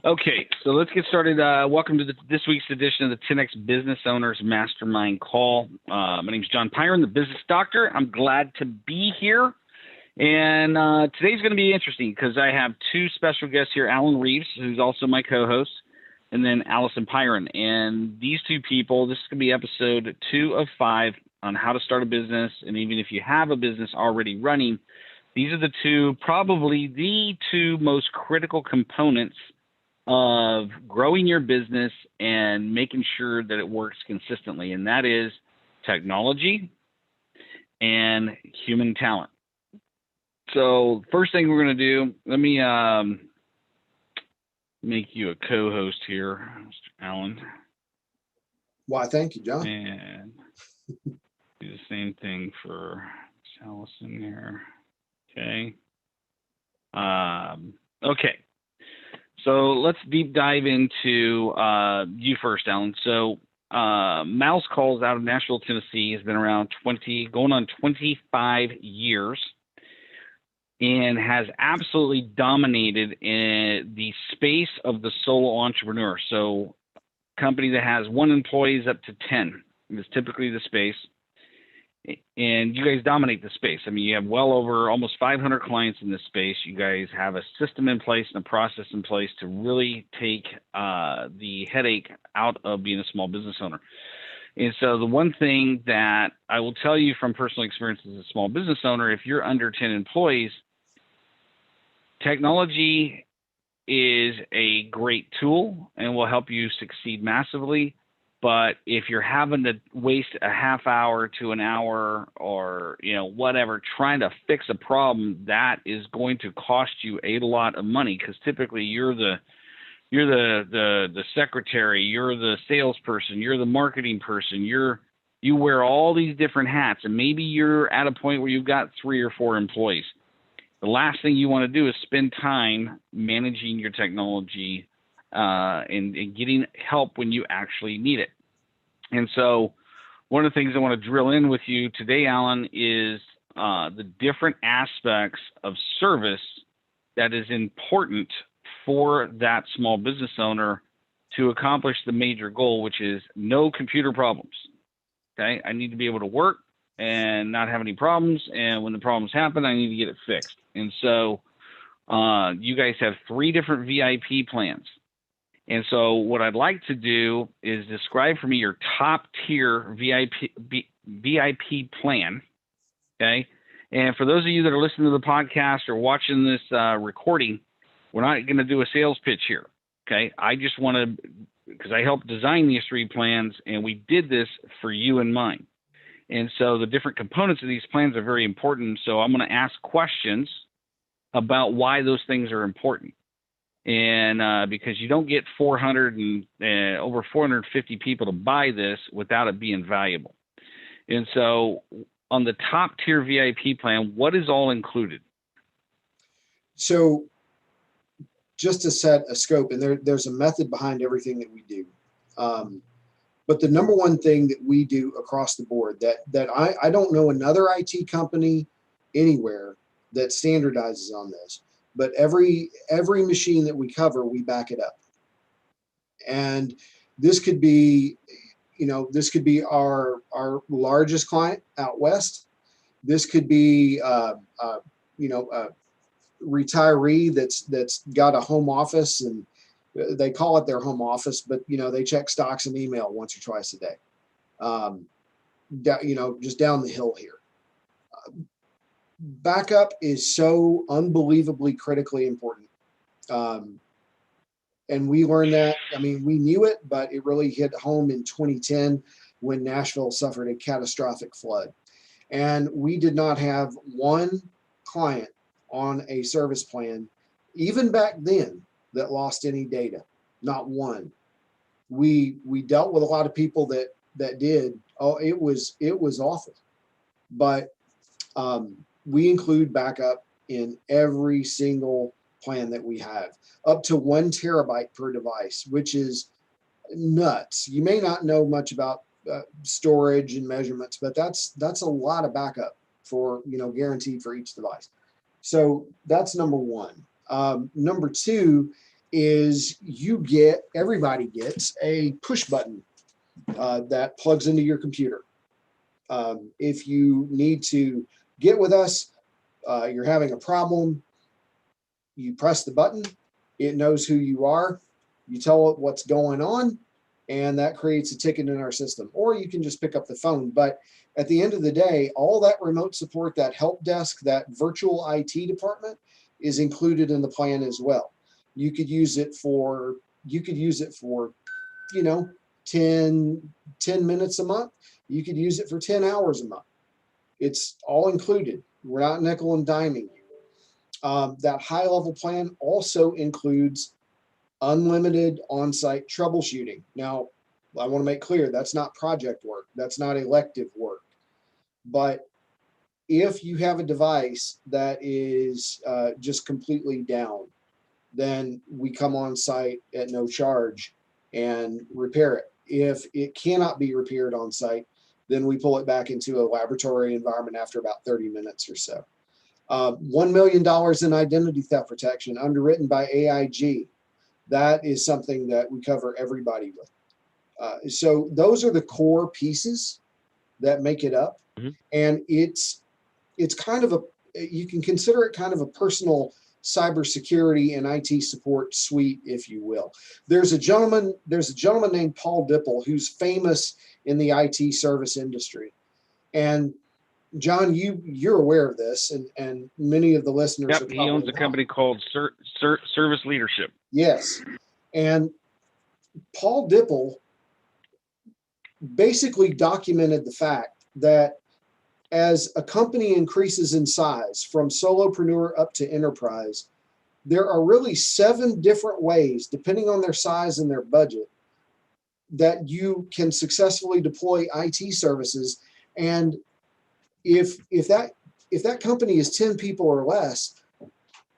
Okay, so let's get started. Welcome to this week's edition of the 10X Business Owners Mastermind Call. My name is John Pyron, the business doctor. I'm glad to be here. And today's going to be interesting because I have two special guests here, Alan Reeves, who's also my co-host, and then Allison Pyron. And these two people, this is going to be episode 2 of 5 on how to start a business. And even if you have a business already running, these are probably the two most critical components of growing your business and making sure that it works consistently, and that is technology and human talent. So first thing we're going to do, let me make you a co-host here, Mr. Allen. Why, thank you, John. And do the same thing for Allison here. Okay. Okay. So let's deep dive into you first, Alan. So Mouse Calls out of Nashville, Tennessee has been around going on 25 years and has absolutely dominated in the space of the solo entrepreneur. So company that has 1 employee up to 10 is typically the space. And you guys dominate the space. I mean, you have well over almost 500 clients in this space. You guys have a system in place and a process in place to really take the headache out of being a small business owner. And so the one thing that I will tell you from personal experience as a small business owner, if you're under 10 employees, technology is a great tool and will help you succeed massively. But if you're having to waste a half hour to an hour or, whatever, trying to fix a problem, that is going to cost you a lot of money, because typically you're the secretary, you're the salesperson, you're the marketing person, you wear all these different hats, and maybe you're at a point where you've got 3 or 4 employees. The last thing you want to do is spend time managing your technology and getting help when you actually need it. And so one of the things I want to drill in with you today, Alan, is the different aspects of service that is important for that small business owner to accomplish the major goal, which is no computer problems. Okay, I need to be able to work and not have any problems. And when the problems happen, I need to get it fixed. And so you guys have 3 different VIP plans. And so what I'd like to do is describe for me your top tier VIP plan. Okay. And for those of you that are listening to the podcast or watching this recording, we're not going to do a sales pitch here. Okay. I just want to, because I helped design these 3 plans and we did this for you in mind. And so the different components of these plans are very important. So I'm going to ask questions about why those things are important. And because you don't get 400 and over 450 people to buy this without it being valuable. And so on the top tier VIP plan, what is all included? So just to set a scope, and there's a method behind everything that we do. But the number one thing that we do across the board that I don't know another IT company anywhere that standardizes on this. But every machine that we cover, we back it up. And this could be, our largest client out west. This could be, a retiree that's got a home office, and they call it their home office, but they check stocks and email once or twice a day. Just down the hill here. Backup is so unbelievably critically important. And we learned that, we knew it, but it really hit home in 2010 when Nashville suffered a catastrophic flood. And we did not have one client on a service plan, even back then, that lost any data. Not one. We dealt with a lot of people that did. Oh, it was awful. But we include backup in every single plan that we have, up to 1 terabyte per device, which is nuts. You may not know much about storage and measurements, but that's a lot of backup for, guaranteed for each device. So that's number one. Number two is everybody gets a push button that plugs into your computer. If you need to get with us, you're having a problem, you press the button, it knows who you are, you tell it what's going on, and that creates a ticket in our system. Or you can just pick up the phone. But at the end of the day, all that remote support, that help desk, that virtual IT department is included in the plan as well. You could use it for 10 minutes a month. You could use it for 10 hours a month. It's all included. We're not nickel and diming you. That high level plan also includes unlimited on-site troubleshooting. Now, I want to make clear that's not project work. That's not elective work. But if you have a device that is just completely down, then we come on site at no charge and repair it. If it cannot be repaired on site, then we pull it back into a laboratory environment after about 30 minutes or so. $1 million in identity theft protection, underwritten by AIG. That is something that we cover everybody with. So those are the core pieces that make it up. Mm-hmm. And it's kind of you can consider it kind of a personal cybersecurity and IT support suite, if you will. There's a gentleman named Paul Dipple who's famous in the IT service industry. And John, you're aware of this, and many of the listeners. Yep, he owns a company called Service Leadership. Yes, and Paul Dipple basically documented the fact that as a company increases in size from solopreneur up to enterprise, there are really 7 different ways, depending on their size and their budget, that you can successfully deploy IT services. And if that company is 10 people or less,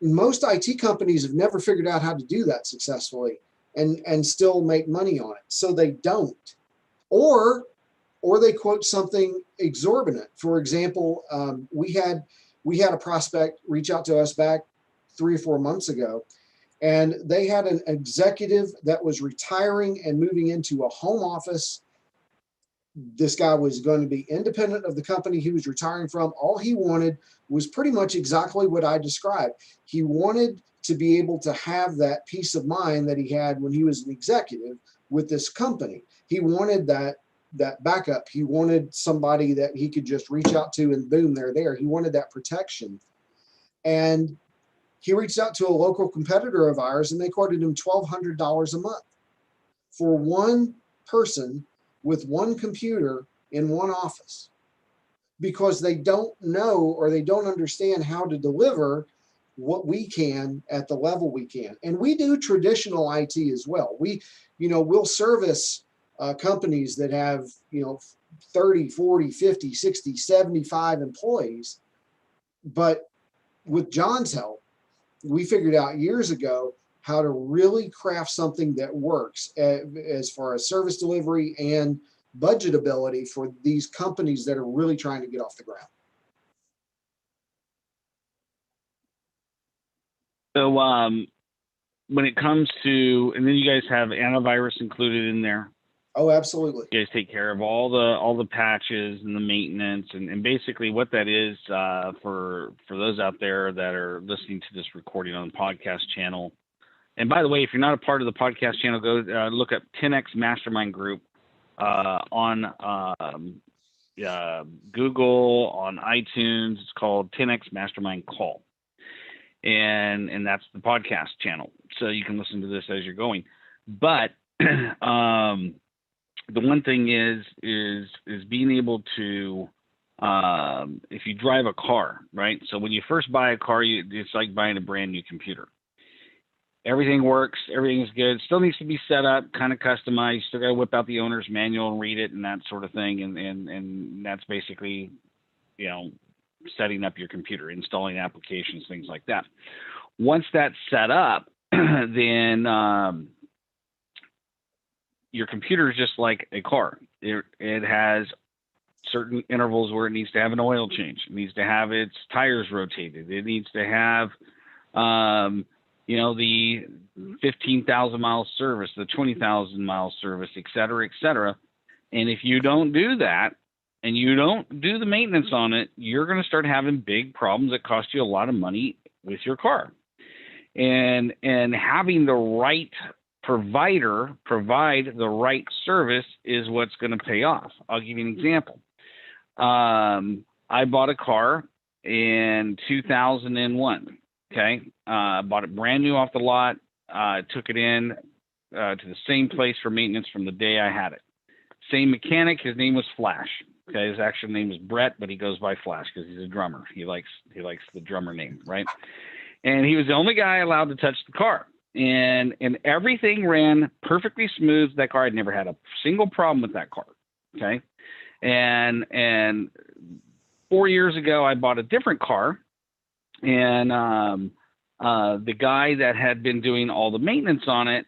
most IT companies have never figured out how to do that successfully and still make money on it. So they don't. Or they quote something exorbitant. For example, we had a prospect reach out to us back 3 or 4 months ago, and they had an executive that was retiring and moving into a home office. This guy was going to be independent of the company he was retiring from. All he wanted was pretty much exactly what I described. He wanted to be able to have that peace of mind that he had when he was an executive with this company. He wanted that backup. He wanted somebody that he could just reach out to and boom, they're there. He wanted that protection. And he reached out to a local competitor of ours, and they quoted him $1,200 a month for one person with one computer in one office, because they don't know or they don't understand how to deliver what we can at the level we can. And we do traditional IT as well. We'll service companies that have 30, 40, 50, 60, 75 employees. But with John's help, we figured out years ago how to really craft something that works as far as service delivery and budgetability for these companies that are really trying to get off the ground. So when it comes to, and then you guys have antivirus included in there. Oh, absolutely. You guys take care of all the patches and the maintenance, and basically what that is for those out there that are listening to this recording on the podcast channel. And by the way, if you're not a part of the podcast channel, go look up 10X Mastermind Group on Google, on iTunes. It's called 10X Mastermind Call, and that's the podcast channel. So you can listen to this as you're going. But the one thing is being able to, if you drive a car, right? So when you first buy a car, it's like buying a brand new computer. Everything works, everything's good. Still needs to be set up, kind of customized. Still got to whip out the owner's manual and read it and that sort of thing. And that's basically, setting up your computer, installing applications, things like that. once that's set up, then your computer is just like a car. It has certain intervals where it needs to have an oil change. It needs to have its tires rotated. It needs to have, the 15,000 mile service, the 20,000 mile service, et cetera, et cetera. And if you don't do that and you don't do the maintenance on it, you're going to start having big problems that cost you a lot of money with your car. And having the right provider provide the right service is what's going to pay off. I'll give you an example. I bought a car in 2001. Okay. Bought it brand new off the lot. Took it in to the same place for maintenance from the day I had it. Same mechanic. His name was Flash. Okay. His actual name is Brett, but he goes by Flash because he's a drummer. He likes the drummer name, right? And he was the only guy allowed to touch the car. And everything ran perfectly smooth. That car, I'd never had a single problem with that car. Okay. And 4 years ago, I bought a different car, and the guy that had been doing all the maintenance on it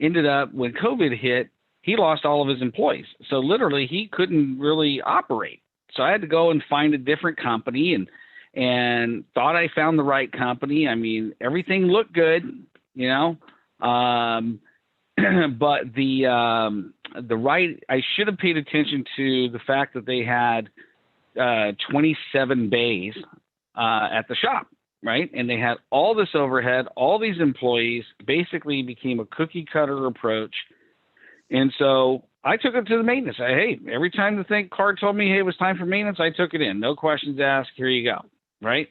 ended up, when COVID hit, he lost all of his employees. So literally he couldn't really operate. So I had to go and find a different company, and thought I found the right company. I mean, everything looked good, but I should have paid attention to the fact that they had 27 bays at the shop, right? And they had all this overhead, all these employees, basically became a cookie cutter approach. And so I took it to the maintenance. Every time the car told me, hey, it was time for maintenance, I took it in. No questions asked. Here you go, right?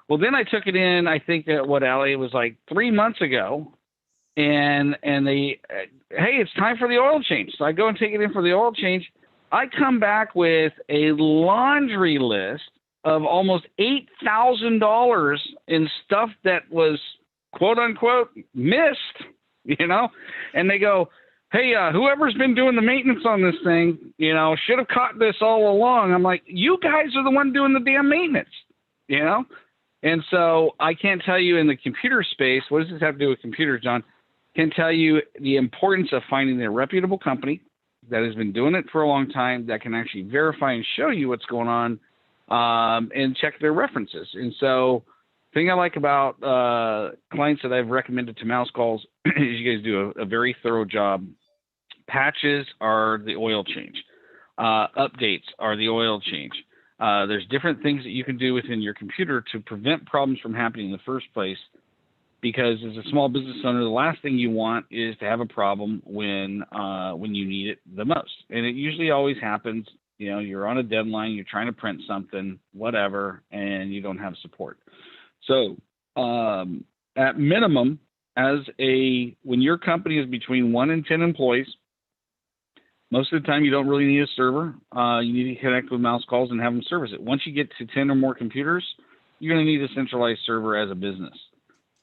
Well, then I took it in, I think that Allie, it was like 3 months ago. And they, hey, it's time for the oil change. So I go and take it in for the oil change. I come back with a laundry list of almost $8,000 in stuff that was, quote unquote, missed, and they go, hey, whoever's been doing the maintenance on this thing, should have caught this all along. I'm like, you guys are the one doing the damn maintenance, And so I can't tell you in the computer space, what does this have to do with computers, John? Can tell you the importance of finding a reputable company that has been doing it for a long time, that can actually verify and show you what's going on, and check their references. And so the thing I like about clients that I've recommended to Mouse Calls is you guys do a very thorough job. Patches are the oil change. Updates are the oil change. There's different things that you can do within your computer to prevent problems from happening in the first place. Because as a small business owner, the last thing you want is to have a problem when you need it the most. And it usually always happens, you're on a deadline, you're trying to print something, whatever, and you don't have support. So at minimum, when your company is between 1 and 10 employees, most of the time you don't really need a server. You need to connect with Mouse Calls and have them service it. Once you get to 10 or more computers, you're going to need a centralized server as a business.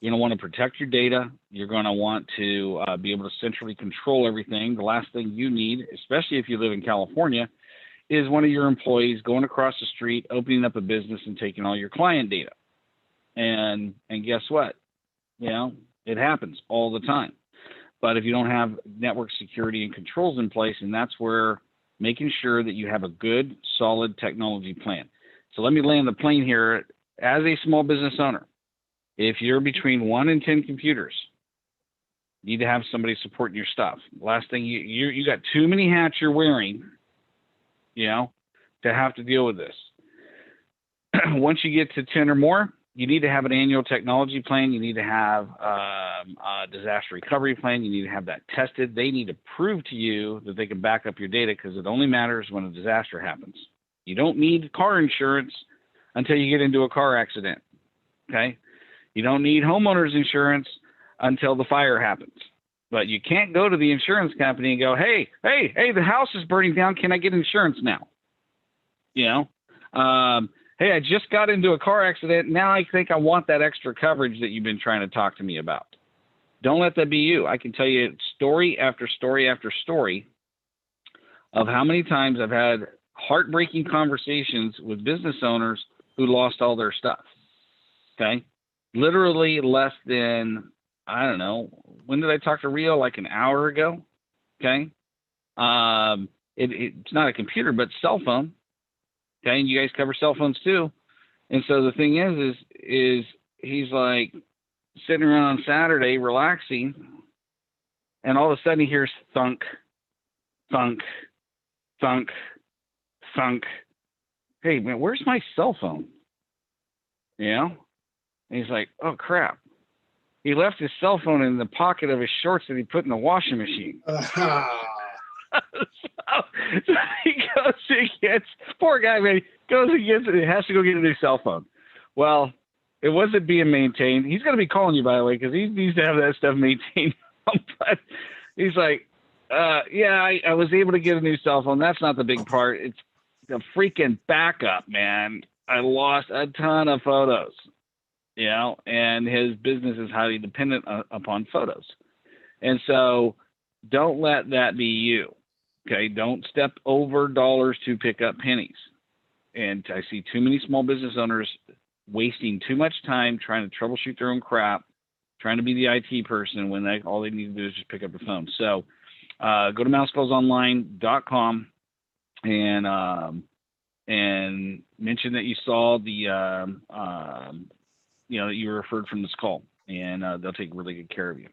You're going to want to protect your data. You're going to want to be able to centrally control everything. The last thing you need, especially if you live in California, is one of your employees going across the street, opening up a business and taking all your client data. And guess what? It happens all the time. But if you don't have network security and controls in place, and that's where making sure that you have a good, solid technology plan. So let me land the plane here. As a small business owner, if you're between 1 and 10 computers, you need to have somebody supporting your stuff. Last thing, you got too many hats you're wearing, to have to deal with this. Once you get to 10 or more, you need to have an annual technology plan. You need to have a disaster recovery plan. You need to have that tested. They need to prove to you that they can back up your data, because it only matters when a disaster happens. You don't need car insurance until you get into a car accident, okay? You don't need homeowners insurance until the fire happens. But you can't go to the insurance company and go, hey, the house is burning down. Can I get insurance now? Hey, I just got into a car accident. Now I think I want that extra coverage that you've been trying to talk to me about. Don't let that be you. I can tell you story after story after story of how many times I've had heartbreaking conversations with business owners who lost all their stuff. Okay. literally less than, I don't know, when did I talk to Rio? Like an hour ago. Okay. It's not a computer, but cell phone. Okay. And you guys cover cell phones too. And so the thing is he's like sitting around on Saturday relaxing, and all of a sudden he hears thunk, thunk, thunk, thunk. Hey man, where's my cell phone? You know? And he's like, oh crap. He left his cell phone in the pocket of his shorts that he put in the washing machine. So he goes and gets, poor guy, man, goes and gets it, has to go get a new cell phone. Well, it wasn't being maintained. He's going to be calling you, by the way, because he needs to have that stuff maintained. But he's like, yeah, I was able to get a new cell phone. That's not the big part. It's the freaking backup, man. I lost a ton of photos, you know, and his business is highly dependent upon photos. And so don't let that be you. Okay. Don't step over dollars to pick up pennies. And I see too many small business owners wasting too much time trying to troubleshoot their own crap, trying to be the IT person when all they need to do is just pick up the phone. So go to mousecallsonline.com and mention that you saw the, that you were referred from this call, and they'll take really good care of you.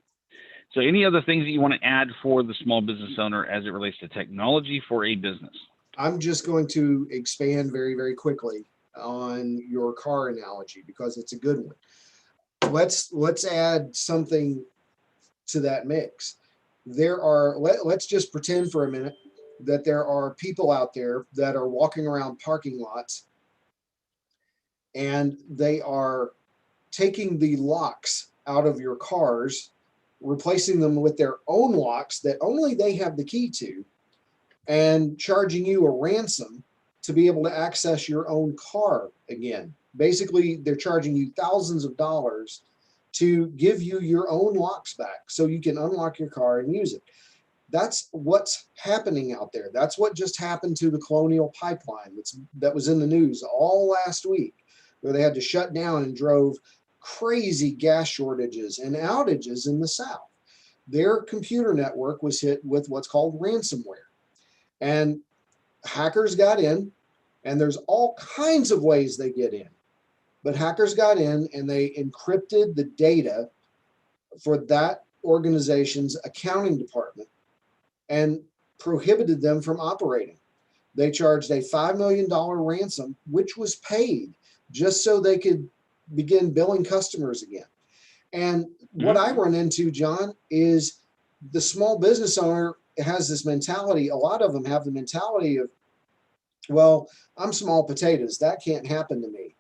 So any other things that you want to add for the small business owner as it relates to technology for a business? I'm just going to expand very, very quickly on your car analogy because it's a good one. Let's add something to that mix. Let's just pretend for a minute that there are people out there that are walking around parking lots and they are taking the locks out of your cars, replacing them with their own locks that only they have the key to, and charging you a ransom to be able to access your own car again. Basically, they're charging you thousands of dollars to give you your own locks back so you can unlock your car and use it. That's what's happening out there. That's what just happened to the Colonial Pipeline that was in the news all last week, where they had to shut down and drove crazy gas shortages and outages in the South. Their computer network was hit with what's called ransomware. And hackers got in, and there's all kinds of ways they get in. But hackers got in and they encrypted the data for that organization's accounting department and prohibited them from operating. They charged a $5 million ransom, which was paid just so they could begin billing customers again. And what I run into, John, is the small business owner has this mentality. A lot of them have the mentality of, well, I'm small potatoes. That can't happen to me.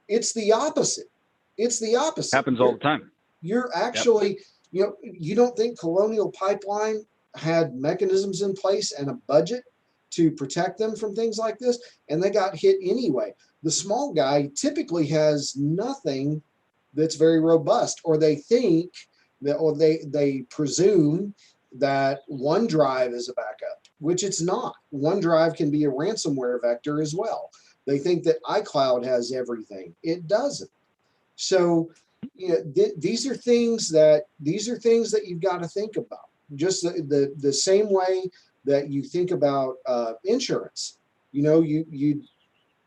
It's the opposite. It's the opposite. Happens all the time. You're actually, you don't think Colonial Pipeline had mechanisms in place and a budget to protect them from things like this, and they got hit anyway. The small guy typically has nothing that's very robust, or they think that, or they presume that OneDrive is a backup, which it's not. OneDrive can be a ransomware vector as well. They think that iCloud has everything. It doesn't. So these are things that you've got to think about. Just the same way that you think about insurance.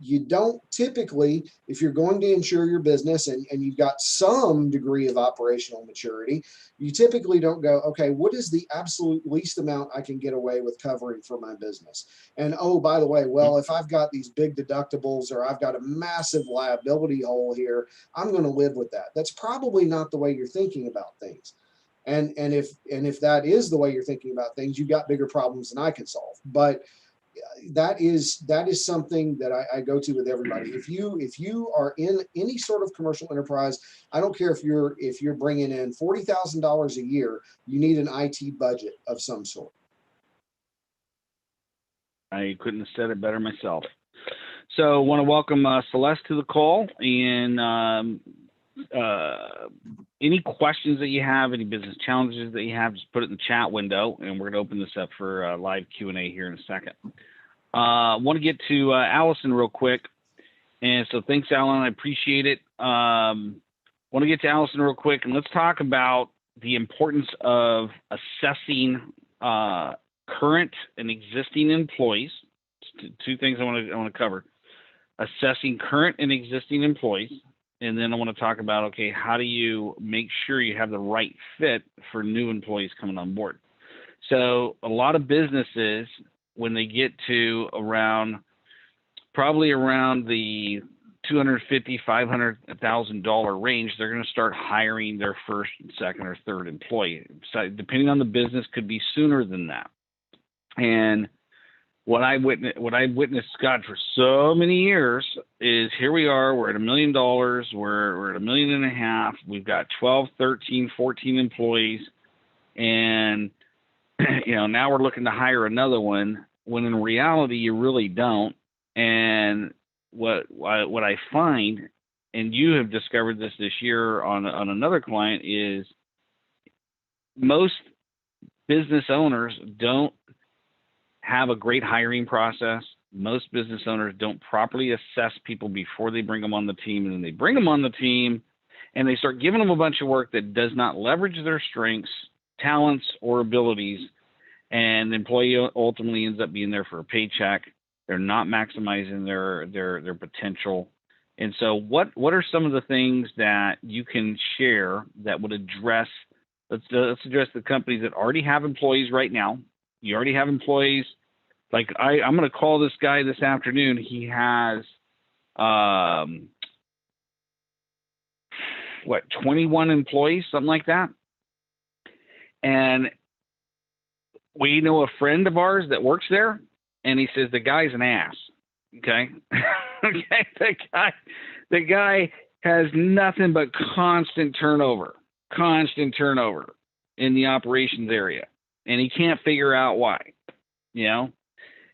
You don't typically, if you're going to insure your business and you've got some degree of operational maturity, you typically don't go, okay, what is the absolute least amount I can get away with covering for my business? And oh, by the way, well, if I've got these big deductibles or I've got a massive liability hole here, I'm going to live with that. That's probably not the way you're thinking about things. And if that is the way you're thinking about things, you've got bigger problems than I can solve. But that is something that I go to with everybody. If you are in any sort of commercial enterprise, I don't care if you're bringing in $40,000 a year, you need an IT budget of some sort. I couldn't have said it better myself. So I want to welcome Celeste to the call, and any questions that you have, any business challenges that you have, just put it in the chat window, and we're going to open this up for live Q&A here in a second. I want to get to Allison real quick. And so thanks, Alan. I appreciate it. want to get to Allison real quick, and let's talk about the importance of assessing current and existing employees. Two things I want to cover: assessing current and existing employees, and then I want to talk about, okay, how do you make sure you have the right fit for new employees coming on board? So a lot of businesses, when they get to probably around the $250,000, $500,000 range, they're going to start hiring their first, second, or third employee. So depending on the business, could be sooner than that. And what I witnessed, God, for so many years is here we are, we're at $1 million, we're at $1.5 million, we've got 12, 13, 14 employees, and now we're looking to hire another one, when in reality you really don't. And what I find, and you have discovered this year on another client, is most business owners don't have a great hiring process. Most business owners don't properly assess people before they bring them on the team, and then they bring them on the team and they start giving them a bunch of work that does not leverage their strengths, talents, or abilities, and the employee ultimately ends up being there for a paycheck. They're not maximizing their potential. And so what are some of the things that you can share that would address, let's address the companies that already have employees right now. You already have employees. Like I'm going to call this guy this afternoon. He has, 21 employees, something like that. And we know a friend of ours that works there, and he says the guy's an ass. Okay. Okay. The guy has nothing but constant turnover in the operations area, and he can't figure out why,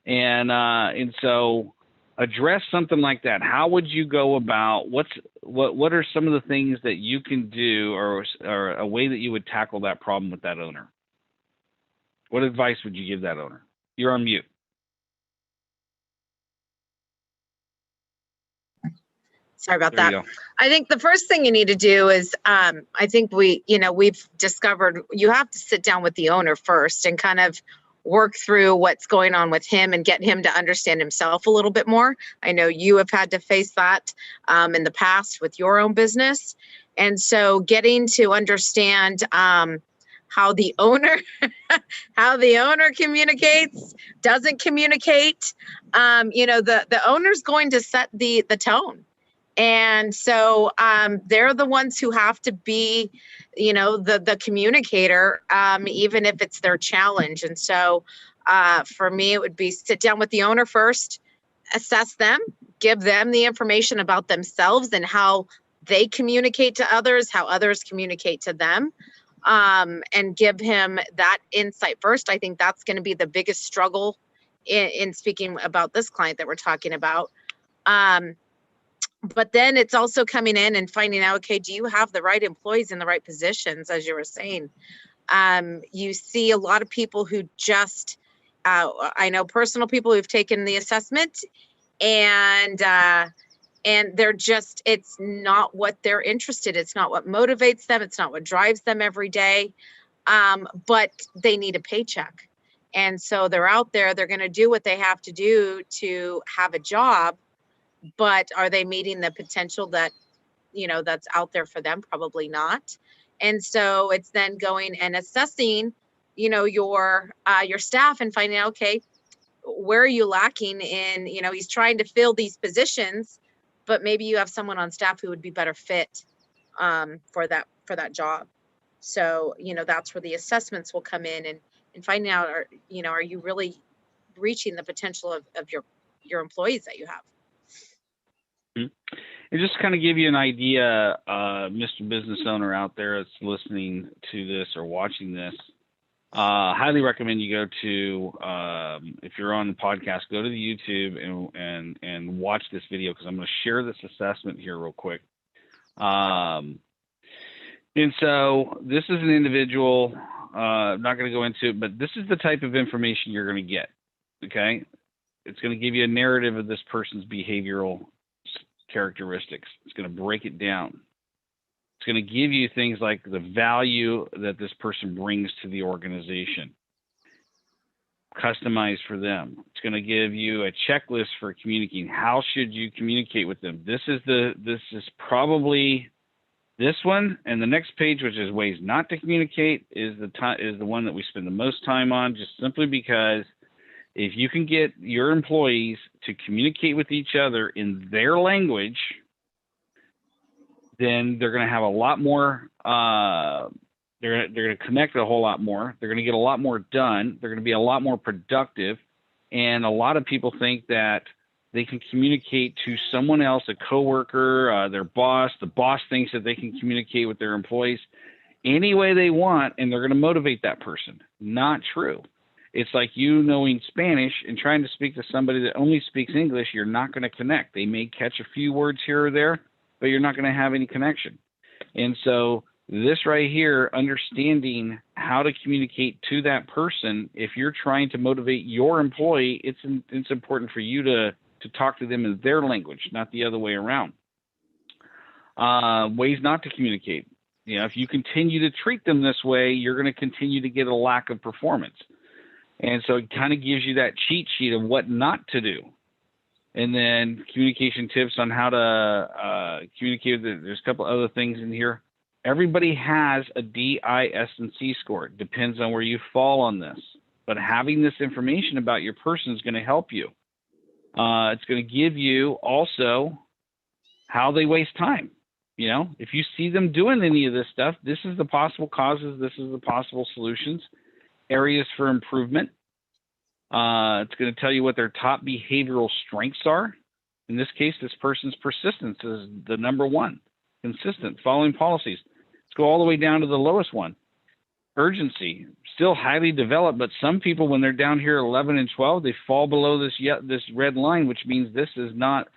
and so address something like that. How would you go about, what are some of the things that you can do, or a way that you would tackle that problem with that owner? What advice would you give that owner? You're on mute. Sorry about that. I think the first thing you need to do is, I think we've discovered you have to sit down with the owner first and kind of work through what's going on with him and get him to understand himself a little bit more. I know you have had to face that in the past with your own business. And so getting to understand how the owner communicates, doesn't communicate, the owner's going to set the tone. And so they're the ones who have to be, the communicator, even if it's their challenge. And so for me, it would be sit down with the owner first, assess them, give them the information about themselves and how they communicate to others, how others communicate to them, and give him that insight first. I think that's going to be the biggest struggle in speaking about this client that we're talking about. But then it's also coming in and finding out, okay, do you have the right employees in the right positions, as you were saying? You see a lot of people who just, I know personal people who've taken the assessment and they're just, it's not what they're interested in. It's not what motivates them. It's not what drives them every day. But they need a paycheck. And so they're out there, they're going to do what they have to do to have a job. But are they meeting the potential that, that's out there for them? Probably not. And so it's then going and assessing, your staff and finding out, okay, where are you lacking in, he's trying to fill these positions, but maybe you have someone on staff who would be better fit for that job. So, that's where the assessments will come in and finding out, are you really reaching the potential of your employees that you have? And just to kind of give you an idea, Mr. Business Owner out there that's listening to this or watching this, highly recommend you go to, if you're on the podcast, go to the YouTube and watch this video, because I'm going to share this assessment here real quick. And so this is an individual, I'm not going to go into it, but this is the type of information you're going to get, okay? It's going to give you a narrative of this person's behavioral characteristics. It's going to break it down. It's going to give you things like the value that this person brings to the organization, customized for them. It's going to give you a checklist for communicating. How should you communicate with them? This is probably this one, and the next page, which is ways not to communicate, is the one that we spend the most time on, just simply because if you can get your employees to communicate with each other in their language, then they're going to have a lot more. They're going to connect a whole lot more. They're going to get a lot more done. They're going to be a lot more productive. And a lot of people think that they can communicate to someone else, a coworker, their boss. The boss thinks that they can communicate with their employees any way they want, and they're going to motivate that person. Not true. It's like you knowing Spanish and trying to speak to somebody that only speaks English. You're not going to connect. They may catch a few words here or there, but you're not going to have any connection. And so this right here, understanding how to communicate to that person, if you're trying to motivate your employee, it's important for you to talk to them in their language, not the other way around. Ways not to communicate. If you continue to treat them this way, you're going to continue to get a lack of performance. And so it kind of gives you that cheat sheet of what not to do. And then communication tips on how to communicate. There's a couple other things in here. Everybody has a D, I, S, and C score. It depends on where you fall on this. But having this information about your person is going to help you. It's going to give you also how they waste time. If you see them doing any of this stuff, this is the possible causes. This is the possible solutions, areas for improvement. It's going to tell you what their top behavioral strengths are. In this case, this person's persistence is the number one. Consistent, following policies. Let's go all the way down to the lowest one. Urgency, still highly developed, but some people, when they're down here 11 and 12, they fall below this red line, which means this is not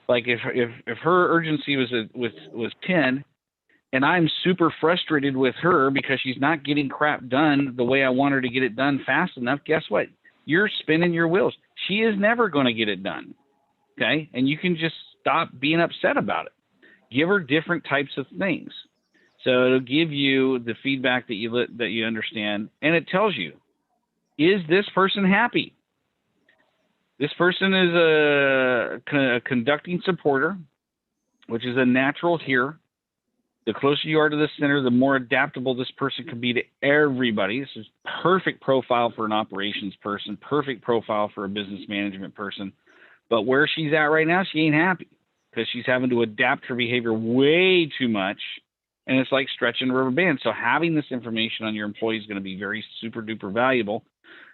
like if her urgency was 10, and I'm super frustrated with her because she's not getting crap done the way I want her to get it done fast enough. Guess what? You're spinning your wheels. She is never going to get it done. Okay, and you can just stop being upset about it. Give her different types of things. So it'll give you the feedback that you understand, and it tells you, is this person happy? This person is a conducting supporter, which is a natural here. The closer you are to the center, the more adaptable this person can be to everybody. This is perfect profile for an operations person, perfect profile for a business management person. But where she's at right now, she ain't happy because she's having to adapt her behavior way too much. And it's like stretching a rubber band. So having this information on your employee is going to be very super duper valuable.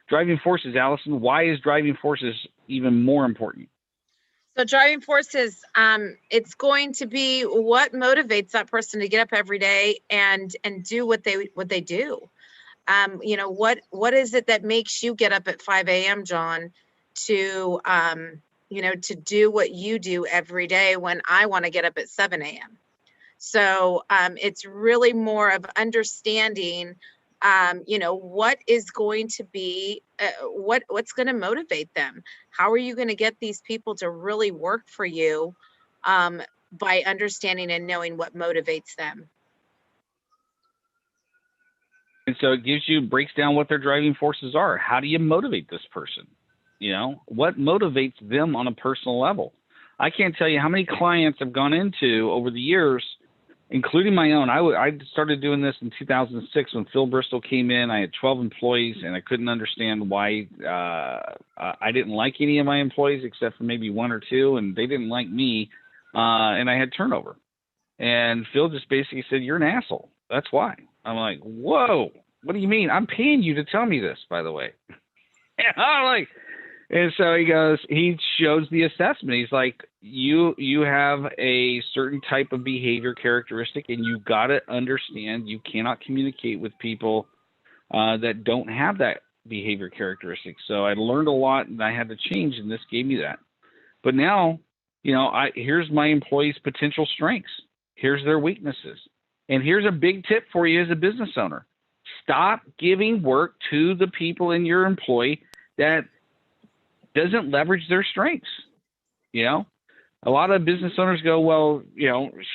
Driving forces, Allison, why is driving forces even more important? So driving forces, it's going to be what motivates that person to get up every day and do what they do. What is it that makes you get up at 5 a.m., John, to do what you do every day when I want to get up at 7 a.m.? So it's really more of understanding, what is going to be, what's going to motivate them? How are you going to get these people to really work for you by understanding and knowing what motivates them? And so it breaks down what their driving forces are. How do you motivate this person? What motivates them on a personal level? I can't tell you how many clients I've gone into over the years, including my own. I started doing this in 2006 when Phil Bristol came in. I had 12 employees, and I couldn't understand why I didn't like any of my employees except for maybe one or two, and they didn't like me, and I had turnover. And Phil just basically said, "You're an asshole. That's why." I'm like, "Whoa, what do you mean? I'm paying you to tell me this, by the way." And so he shows the assessment. He's like, you have a certain type of behavior characteristic, and you've got to understand you cannot communicate with people that don't have that behavior characteristic. So I learned a lot, and I had to change, and this gave me that. But now, here's my employees' potential strengths. Here's their weaknesses. And here's a big tip for you as a business owner. Stop giving work to the people in your employee that doesn't leverage their strengths. A lot of business owners go, well,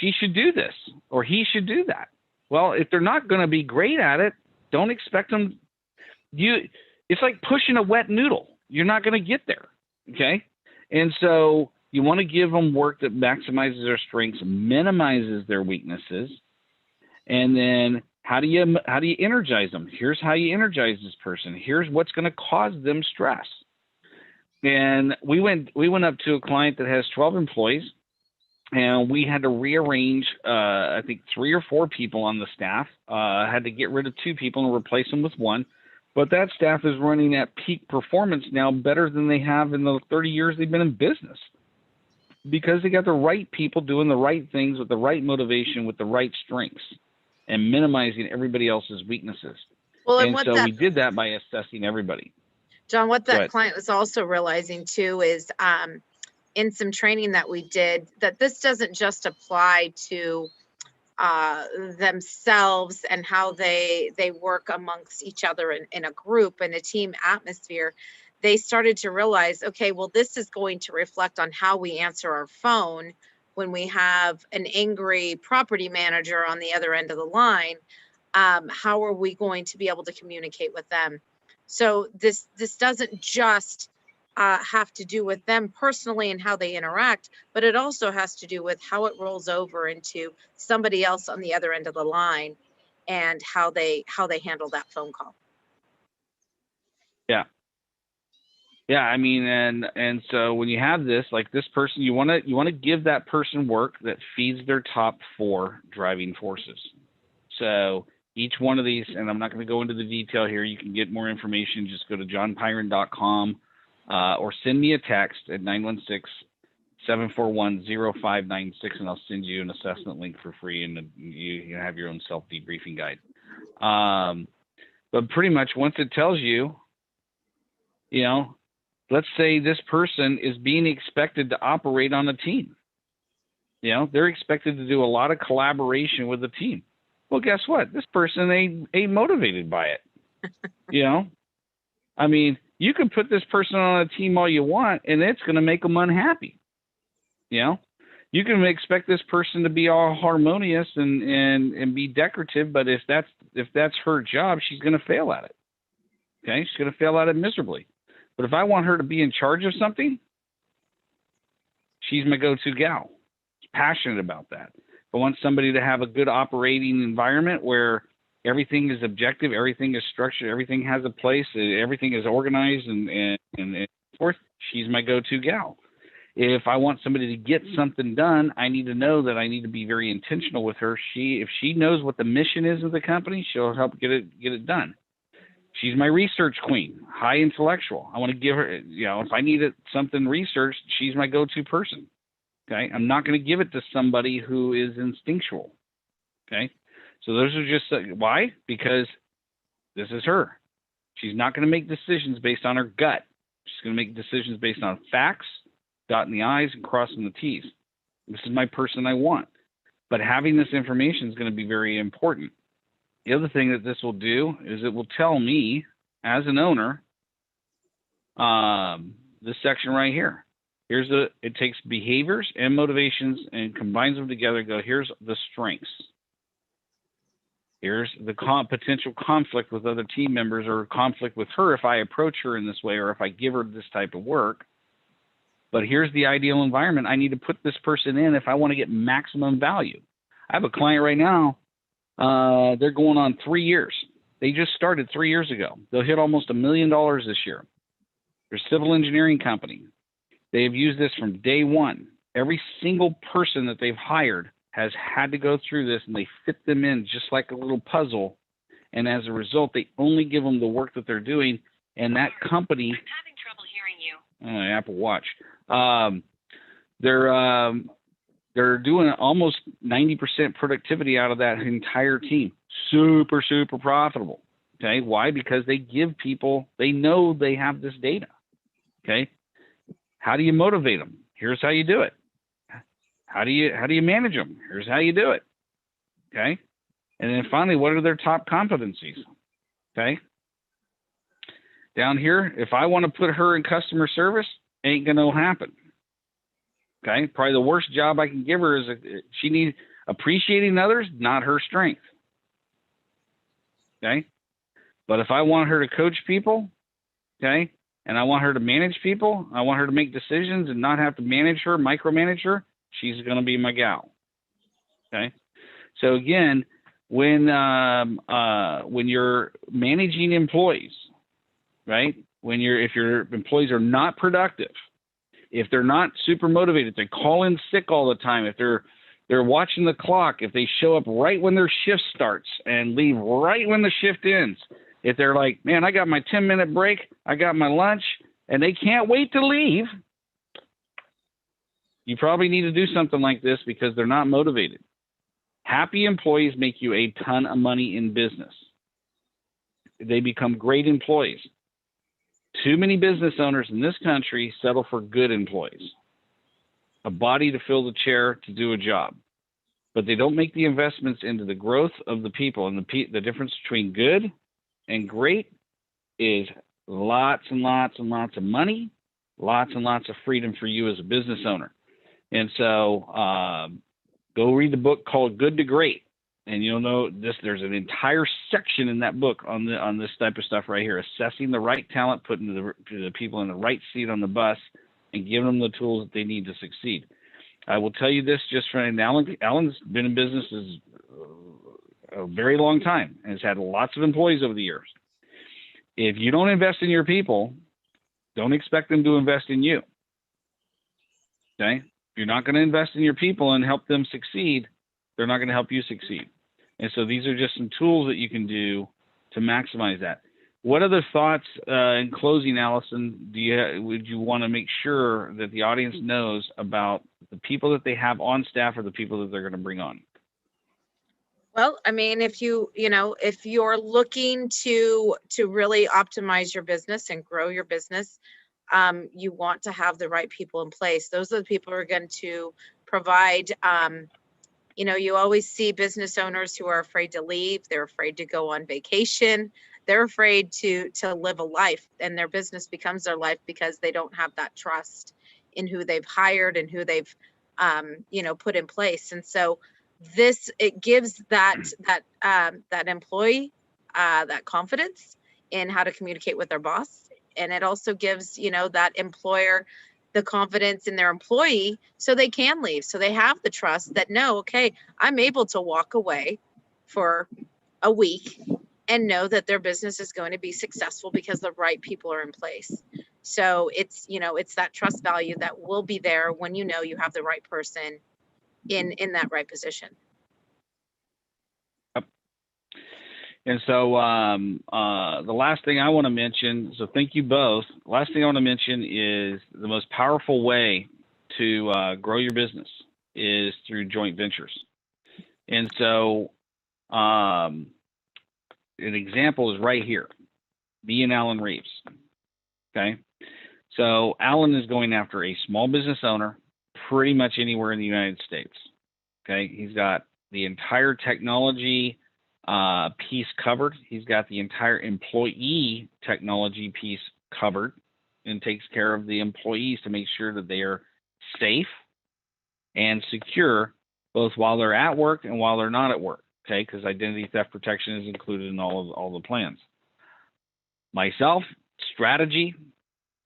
she should do this or he should do that. Well, if they're not going to be great at it, don't expect them. It's like pushing a wet noodle. You're not going to get there. Okay. And so you want to give them work that maximizes their strengths, minimizes their weaknesses. And then how do you energize them? Here's how you energize this person. Here's what's going to cause them stress. And we went up to a client that has 12 employees, and we had to rearrange, I think 3 or 4 people on the staff. Had to get rid of 2 people and replace them with 1. But that staff is running at peak performance now, better than they have in the 30 years they've been in business, because they got the right people doing the right things with the right motivation, with the right strengths, and minimizing everybody else's weaknesses. Well, and so we did that by assessing everybody. John, what that client was also realizing too is in some training that we did, that this doesn't just apply to themselves and how they work amongst each other in a group and a team atmosphere. They started to realize, okay, well, this is going to reflect on how we answer our phone when we have an angry property manager on the other end of the line. How are we going to be able to communicate with them? So this doesn't just have to do with them personally and how they interact, but it also has to do with how it rolls over into somebody else on the other end of the line and how they handle that phone call. Yeah, I mean, and so when you have this, like this person, you want to give that person work that feeds their top 4 driving forces. So each one of these, and I'm not going to go into the detail here. You can get more information. Just go to johnpyron.com or send me a text at 916-741-0596, and I'll send you an assessment link for free, and you have your own self-debriefing guide. But pretty much once it tells you, let's say this person is being expected to operate on a team. They're expected to do a lot of collaboration with the team. Well, guess what? This person ain't motivated by it. I mean, you can put this person on a team all you want, and it's going to make them unhappy. You can expect this person to be all harmonious and be decorative, but if that's her job, she's going to fail at it. Okay, she's going to fail at it miserably. But if I want her to be in charge of something, she's my go-to gal. She's passionate about that. I want somebody to have a good operating environment where everything is objective, everything is structured, everything has a place, everything is organized and forth. She's my go-to gal. If I want somebody to get something done, I need to know that I need to be very intentional with her. If she knows what the mission is of the company, she'll help get it done. She's my research queen, high intellectual. I want to give her, if I need something researched, she's my go-to person. Okay. I'm not going to give it to somebody who is instinctual. Okay. So those are just, why? Because this is her. She's not going to make decisions based on her gut. She's going to make decisions based on facts, dotting the I's and crossing the T's. This is my person I want. But having this information is going to be very important. The other thing that this will do is it will tell me as an owner, this section right here. It takes behaviors and motivations and combines them together. Here's the strengths. Here's the potential conflict with other team members or conflict with her if I approach her in this way or if I give her this type of work. But here's the ideal environment I need to put this person in if I want to get maximum value. I have a client right now. They're going on 3 years. They just started 3 years ago. They'll hit almost $1 million this year. They're a civil engineering company. They have used this from day one. Every single person that they've hired has had to go through this, and they fit them in just like a little puzzle. And as a result, they only give them the work that they're doing. And that company, I'm having trouble hearing you. Apple Watch. They're doing almost 90% productivity out of that entire team. Super, super profitable. Okay. Why? Because they give people, they know they have this data. Okay. How do you motivate them? Here's how you do it. How do you manage them? Here's how you do it. Okay. And then finally, what are their top competencies? Okay. Down here, if I want to put her in customer service, ain't going to happen. Okay. Probably the worst job I can give her is she needs appreciating others, not her strength. Okay. But if I want her to coach people, okay, and I want her to manage people, I want her to make decisions and not have to manage her, micromanage her, she's going to be my gal. Okay. So again, when you're managing employees, right? If your employees are not productive, if they're not super motivated, they call in sick all the time, if they're watching the clock, if they show up right when their shift starts and leave right when the shift ends, if they're like, man, I got my 10-minute break, I got my lunch, and they can't wait to leave, you probably need to do something like this because they're not motivated. Happy employees make you a ton of money in business. They become great employees. Too many business owners in this country settle for good employees, a body to fill the chair to do a job, but they don't make the investments into the growth of the people. And the difference between good and great is lots and lots and lots of money, lots and lots of freedom for you as a business owner. And so go read the book called Good to Great, and you'll know this. There's an entire section in that book on this type of stuff right here: assessing the right talent, putting the people in the right seat on the bus, and giving them the tools that they need to succeed. I will tell you this just from Alan's been in business a very long time and has had lots of employees over the years. If you don't invest in your people, don't expect them to invest in you. Okay? If you're not going to invest in your people and help them succeed, they're not going to help you succeed. And so these are just some tools that you can do to maximize that. What other thoughts in closing, Allison, would you want to make sure that the audience knows about the people that they have on staff or the people that they're going to bring on? Well, I mean, if you're looking to really optimize your business and grow your business, you want to have the right people in place. Those are the people who are going to provide, you always see business owners who are afraid to leave. They're afraid to go on vacation. They're afraid to live a life, and their business becomes their life because they don't have that trust in who they've hired and who they've, put in place. And so it gives that employee that confidence in how to communicate with their boss. And it also gives, that employer the confidence in their employee so they can leave. So they have the trust that, no, okay, I'm able to walk away for a week and know that their business is going to be successful because the right people are in place. So it's that trust value that will be there when you have the right person in that right position. And so the last thing I want to mention, so thank you both. Last thing I want to mention is the most powerful way to grow your business is through joint ventures. And so an example is right here, me and Alan Reeves. Okay. So Alan is going after a small business owner pretty much anywhere in the United States. Okay. He's got the entire technology piece covered. He's got the entire employee technology piece covered and takes care of the employees to make sure that they are safe and secure both while they're at work and while they're not at work. Okay, because identity theft protection is included in all the plans. Myself, strategy,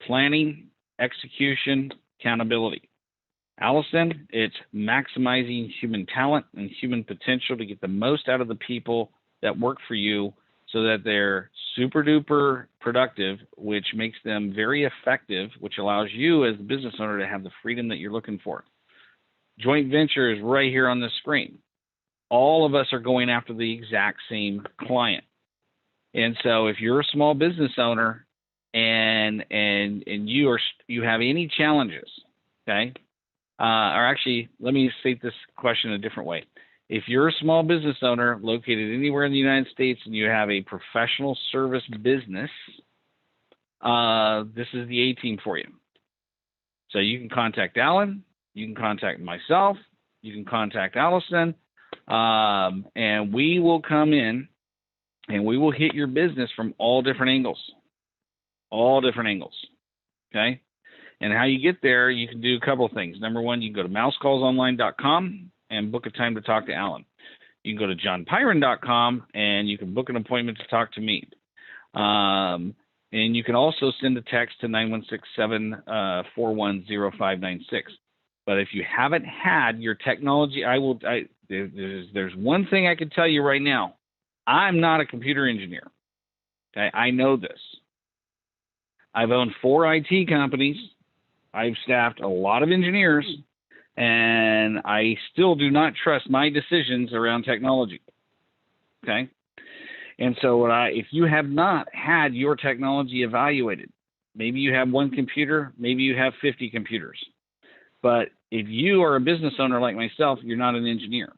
planning, execution, accountability. Allison, it's maximizing human talent and human potential to get the most out of the people that work for you so that they're super duper productive, which makes them very effective, which allows you as the business owner to have the freedom that you're looking for. Joint venture is right here on the screen. All of us are going after the exact same client. And so if you're a small business owner and you have any challenges, okay, or actually, let me state this question a different way. If you're a small business owner located anywhere in the United States and you have a professional service business, this is the A-team for you. So you can contact Alan, you can contact myself, you can contact Allison, and we will come in and we will hit your business from all different angles. Okay. And how you get there, you can do a couple of things. Number one, you can go to mousecallsonline.com and book a time to talk to Alan. You can go to johnpyron.com and you can book an appointment to talk to me. And you can also send a text to 916-741-0596. But if you haven't had your technology, there's one thing I can tell you right now. I'm not a computer engineer. Okay, I know this. I've owned 4 IT companies. I've staffed a lot of engineers, and I still do not trust my decisions around technology. Okay? And so if you have not had your technology evaluated, maybe you have 1 computer, maybe you have 50 computers. But if you are a business owner like myself, you're not an engineer.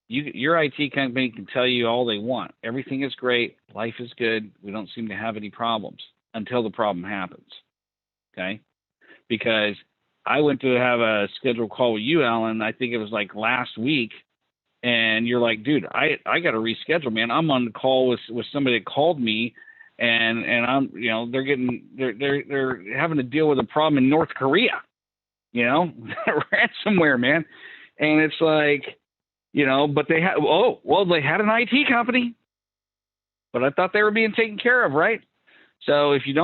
Your IT company can tell you all they want. Everything is great. Life is good. We don't seem to have any problems until the problem happens. Okay? Because I went to have a scheduled call with you, Alan, I think it was like last week, and you're like, dude, I got to reschedule, man. I'm on the call with somebody that called me, and I'm, they're having to deal with a problem in North Korea, ransomware, man. And it's like, but they had, they had an IT company, but I thought they were being taken care of, right? So if you've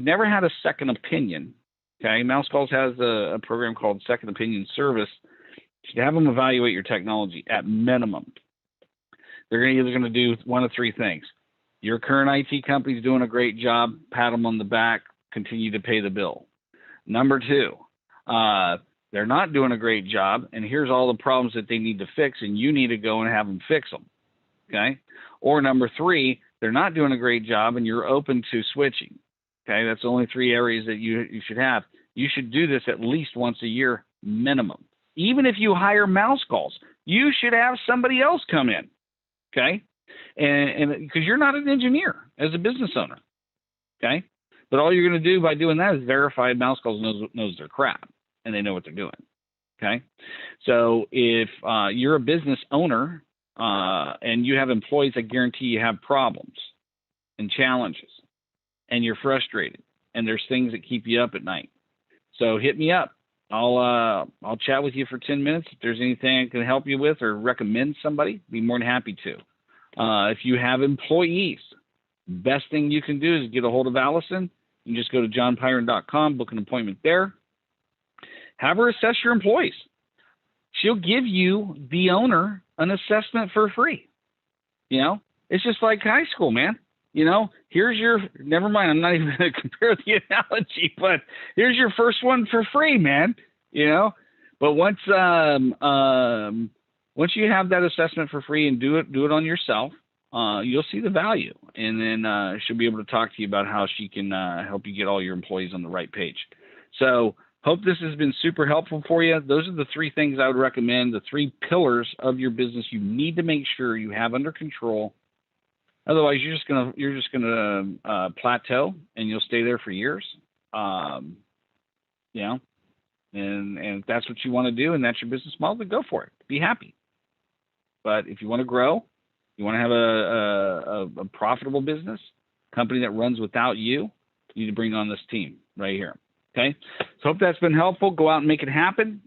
never had a second opinion, okay, Mouse Calls has a program called Second Opinion Service. You should have them evaluate your technology at minimum. They're either going to do one of 3 things. Your current IT company is doing a great job, pat them on the back, continue to pay the bill. Number 2, they're not doing a great job, and here's all the problems that they need to fix, and you need to go and have them fix them, okay? Or number 3, they're not doing a great job, and you're open to switching, okay? That's the only 3 areas that you should have. You should do this at least once a year minimum. Even if you hire Mouse Calls, you should have somebody else come in, okay? And because you're not an engineer as a business owner, okay? But all you're going to do by doing that is verify Mouse Calls knows their crap, and they know what they're doing, okay? So if you're a business owner and you have employees, I guarantee you have problems and challenges, and you're frustrated, and there's things that keep you up at night. So hit me up. I'll chat with you for 10 minutes. If there's anything I can help you with or recommend somebody, be more than happy to. If you have employees, best thing you can do is get a hold of Allison. You can just go to johnpyron.com, book an appointment there. Have her assess your employees. She'll give you, the owner, an assessment for free. It's just like high school, man. Here's never mind, I'm not even going to compare the analogy, but here's your first one for free, man. But once you have that assessment for free and do it on yourself, you'll see the value. And then she'll be able to talk to you about how she can help you get all your employees on the right page. So hope this has been super helpful for you. Those are the 3 things I would recommend, the 3 pillars of your business you need to make sure you have under control. Otherwise, you're just gonna plateau, and you'll stay there for years. And if that's what you want to do, and that's your business model, then go for it. Be happy. But if you want to grow, you want to have a profitable business, company that runs without you, you need to bring on this team right here. Okay. So hope that's been helpful. Go out and make it happen.